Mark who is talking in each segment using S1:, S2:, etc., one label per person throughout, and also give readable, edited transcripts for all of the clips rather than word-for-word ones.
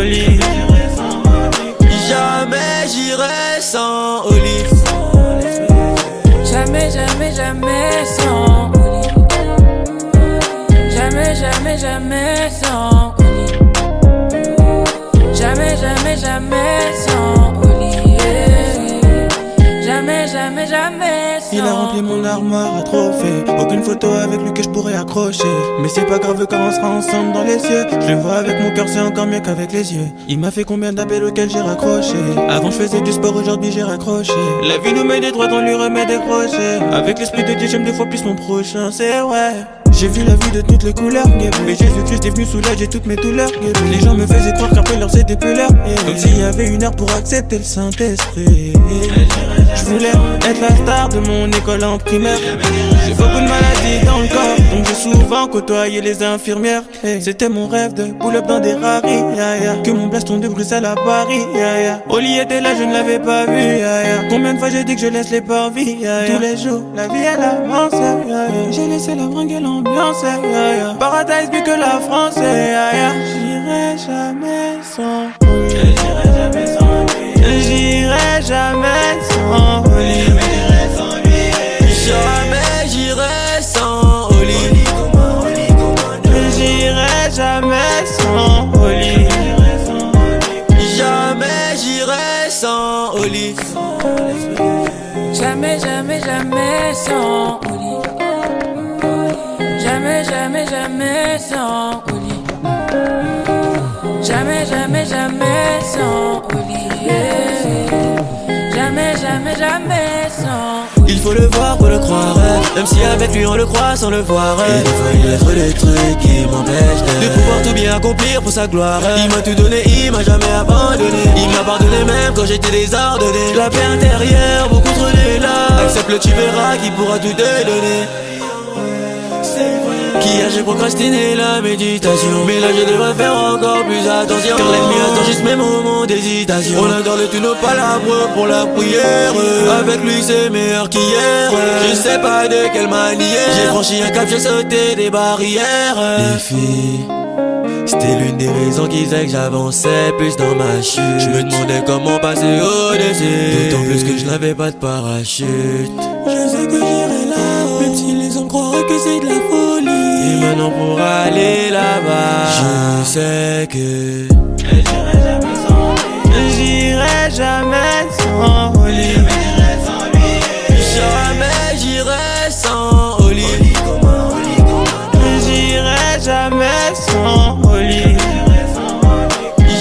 S1: lit. Jamais j'irai sans Oli.
S2: Jamais, jamais, jamais sans Oli. Jamais, jamais, jamais sans Oli. Jamais, jamais, jamais sans Oli. Jamais, jamais, jamais sans.
S1: Il a rempli mon armoire à trophées. Aucune photo avec lui que je pourrais accrocher. Mais c'est pas grave quand on sera ensemble dans les cieux. Je le vois avec mon cœur, c'est encore mieux qu'avec les yeux. Il m'a fait combien d'appels auxquels j'ai raccroché. Avant je faisais du sport, aujourd'hui j'ai raccroché. La vie nous met des droites, on lui remet des crochets. Avec l'esprit de Dieu, j'aime deux fois plus mon prochain, c'est vrai. J'ai vu la vie de toutes les couleurs, mais Jésus-Christ est venu soulager toutes mes douleurs. Les gens me faisaient croire qu'après leur c'était plus l'heure. Comme s'il y avait une heure pour accepter le Saint-Esprit. Je voulais être la star de mon école en primaire. J'ai beaucoup de maladies dans le corps, donc j'ai souvent côtoyé les infirmières. C'était mon rêve de pull-up dans des raris, que mon blast tombe de Bruxelles à Paris. Oli était là, je ne l'avais pas vu. Combien de fois j'ai dit que je laisse les parvis. Tous les jours, la vie elle avance. J'ai laissé la bringue et l'ambiance. Paradise plus que la France. J'irai jamais sans Oli. J'irai jamais sans Oli. Jamais j'irai sans Oli. J'irai jamais sans Oli. Jamais j'irai sans Oli.
S2: Jamais, jamais, jamais sans Oli. Jamais, jamais, jamais sans Oli. Jamais, jamais, jamais sans Oli. Jamais, jamais, jamais sans Oli.
S1: Il faut le voir pour le croire, même si avec lui on le croit sans le voir. Il faut y être des trucs qui m'empêchent de pouvoir tout bien accomplir pour sa gloire. Il m'a tout donné, il m'a jamais abandonné. Il m'a pardonné même quand j'étais désordonné. La paix intérieure, beaucoup trop de là. Accepte-le, tu verras qu'il pourra tout te donner. Qui a j'ai procrastiné la méditation, mais là je devrais faire encore plus attention. Car l'ennemi attend juste mes moments d'hésitation. On adore le tous nos palabres pour la prière. Avec lui c'est meilleur qu'hier. Je sais pas de quelle manière j'ai franchi un cap, j'ai sauté des barrières. Les filles, c'était l'une des raisons qui faisaient que j'avançais plus dans ma chute. Je me demandais comment passer au-dessus, d'autant plus que je n'avais pas de parachute. Je sais que j'irai là, même si les hommes croiraient que c'est de la folie. Et maintenant pour aller là-bas, je sais que j'irai jamais sans Oli. Jamais j'irai sans Oli. J'irai jamais sans Oli.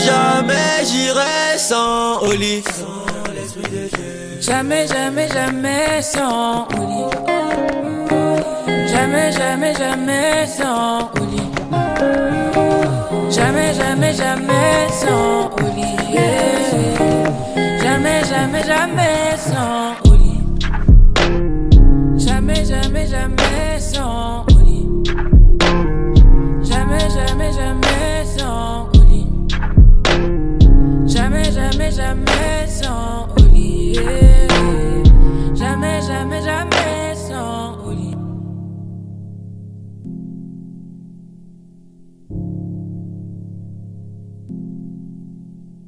S1: Jamais j'irai sans Oli.
S2: Jamais, jamais, jamais sans Oli. Jamais, jamais, jamais sans Oli. Jamais, jamais, jamais sans Oli. Jamais, jamais, jamais sans Oli. Jamais, jamais, jamais sans Oli. Jamais, jamais, jamais sans Oli. Jamais, jamais, jamais sans Oli.